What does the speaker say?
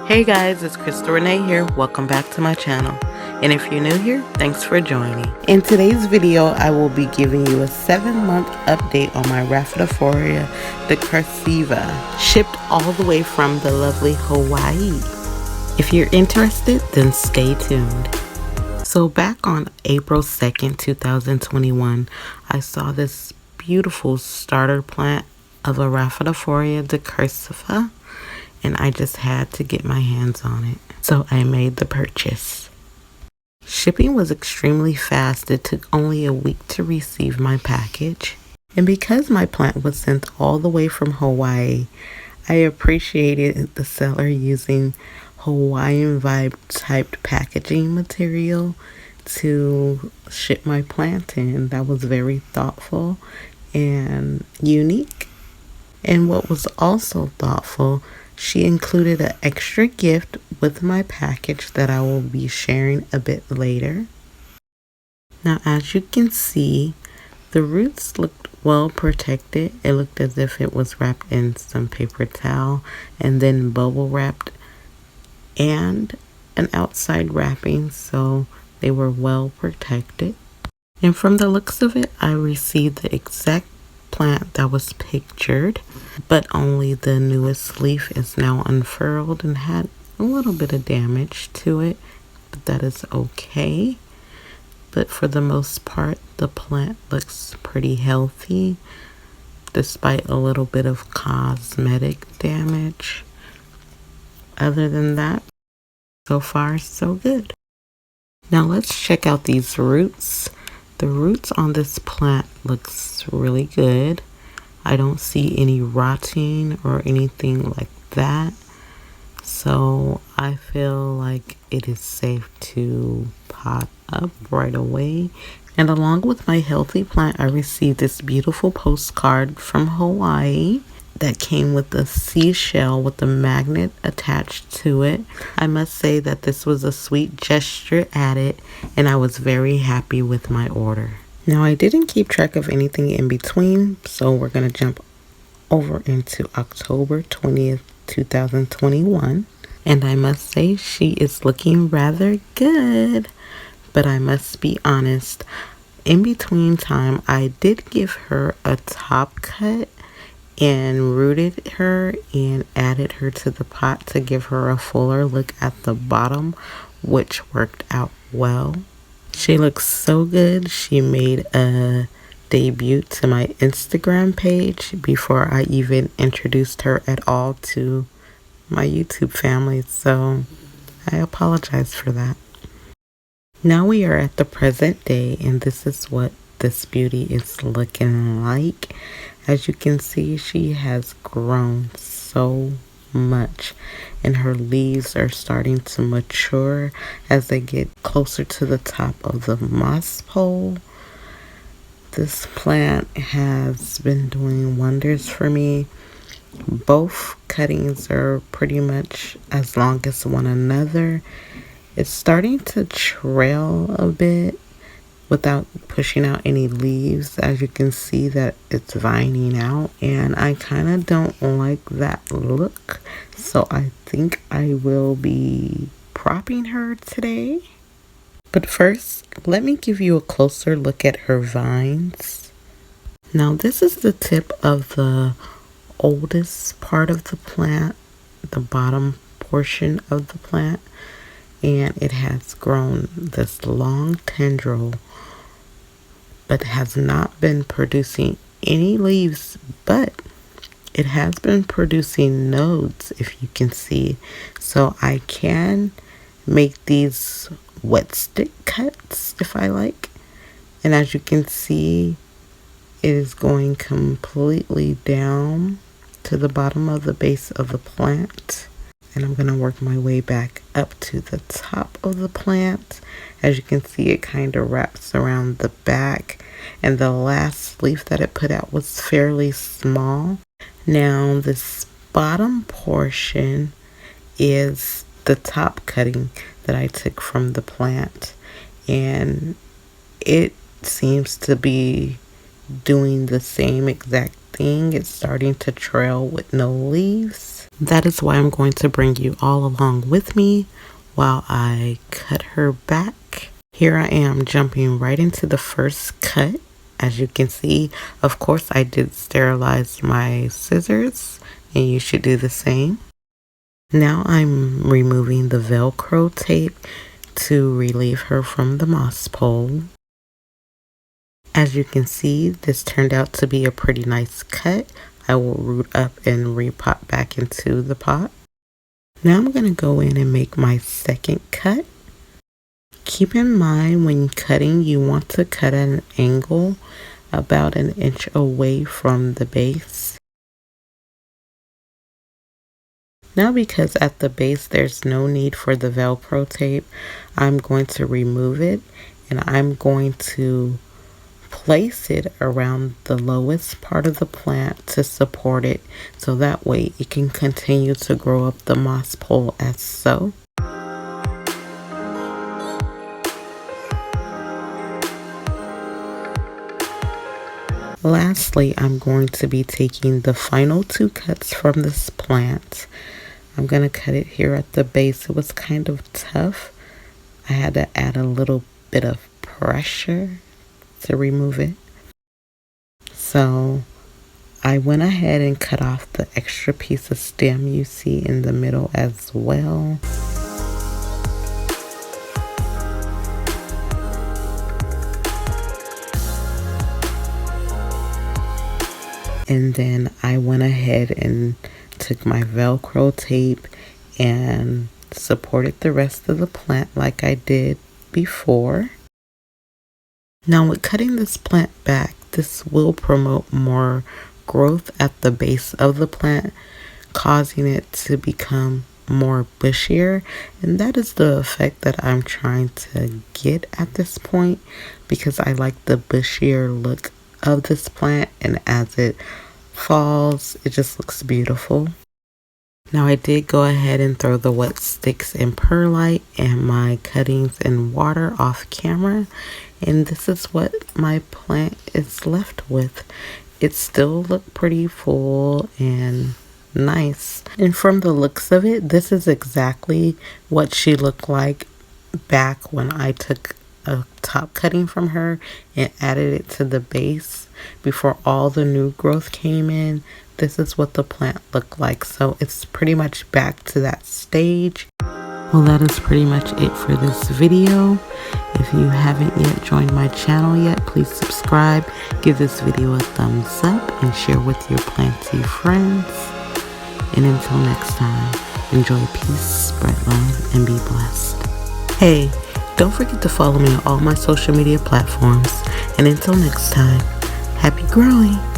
Hey guys, it's CrystalRenèe here. Welcome back to my channel. And if you're new here, thanks for joining. In today's video, I will be giving you a 7-month update on my Rhaphidphora Decursiva, shipped all the way from the lovely Hawaii. If you're interested, then stay tuned. So back on April 2nd, 2021, I saw this beautiful starter plant of a Rhaphidphora Decursiva, and I just had to get my hands on it. So I made the purchase. Shipping was extremely fast. It took only a week to receive my package. And because my plant was sent all the way from Hawaii, I appreciated the seller using Hawaiian vibe typed packaging material to ship my plant in. That was very thoughtful and unique. And what was also thoughtful, she included an extra gift with my package that I will be sharing a bit later. Now, as you can see, the roots looked well protected. It looked as if it was wrapped in some paper towel and then bubble wrapped and an outside wrapping, so they were well protected. And from the looks of it, I received the exact plant that was pictured, but only the newest leaf is now unfurled and had a little bit of damage to it, but that is okay. But for the most part, the plant looks pretty healthy despite a little bit of cosmetic damage. Other than that, so far so good. Now let's check out these roots. The roots on this plant looks really good. I don't see any rotting or anything like that. So I feel like it is safe to pot up right away. And along with my healthy plant, I received this beautiful postcard from Hawaii that came with a seashell with a magnet attached to it. I must say that this was a sweet gesture added, and I was very happy with my order. Now, I didn't keep track of anything in between, so we're going to jump over into October 20th, 2021. And I must say she is looking rather good. But I must be honest, in between time, I did give her a top cut and rooted her and added her to the pot to give her a fuller look at the bottom, which worked out well. She looks so good. She made a debut to my Instagram page before I even introduced her at all to my YouTube family, so I apologize for that. Now we are at the present day, and this is what this beauty is looking like. As you can see, she has grown so much, and her leaves are starting to mature as they get closer to the top of the moss pole. This plant has been doing wonders for me. Both cuttings are pretty much as long as one another. It's starting to trail a bit without pushing out any leaves. As you can see that it's vining out, and I kind of don't like that look, so I think I will be propping her today. But first, let me give you a closer look at her vines. Now this is the tip of the oldest part of the plant, the bottom portion of the plant, and it has grown this long tendril but has not been producing any leaves, but it has been producing nodes, if you can see. So I can make these wet stick cuts if I like. And as you can see, it is going completely down to the bottom of the base of the plant. And I'm going to work my way back up to the top of the plant. As you can see, it kind of wraps around the back, and the last leaf that it put out was fairly small. Now this bottom portion is the top cutting that I took from the plant, and it seems to be doing the same exact thing. It's starting to trail with no leaves. That is why I'm going to bring you all along with me while I cut her back. Here I am jumping right into the first cut. As you can see, of course, I did sterilize my scissors, and you should do the same. Now I'm removing the Velcro tape to relieve her from the moss pole. As you can see, this turned out to be a pretty nice cut. I will root up and repot back into the pot. Now I'm going to go in and make my second cut. Keep in mind when cutting, you want to cut at an angle about an inch away from the base. Now, because at the base there's no need for the Velcro tape, I'm going to remove it, and I'm going to place it around the lowest part of the plant to support it, so that way it can continue to grow up the moss pole as so. Lastly, I'm going to be taking the final two cuts from this plant. I'm going to cut it here at the base. It was kind of tough. I had to add a little bit of pressure to remove it. So I went ahead and cut off the extra piece of stem you see in the middle as well. And then I went ahead and took my Velcro tape and supported the rest of the plant like I did before. Now with cutting this plant back, this will promote more growth at the base of the plant, causing it to become more bushier, and that is the effect that I'm trying to get at this point, because I like the bushier look of this plant, and as it falls, it just looks beautiful. Now I did go ahead and throw the wet sticks and perlite and my cuttings in water off camera, and this is what my plant is left with. It still looked pretty full and nice, and from the looks of it, this is exactly what she looked like back when I took a top cutting from her and added it to the base before all the new growth came in. This is what the plant looked like, so it's pretty much back to that stage. Well, that is pretty much it for this video. If you haven't yet joined my channel yet, please subscribe, give this video a thumbs up, and share with your planty friends. And until next time, enjoy peace, spread love, and be blessed. Hey, don't forget to follow me on all my social media platforms. And until next time, happy growing!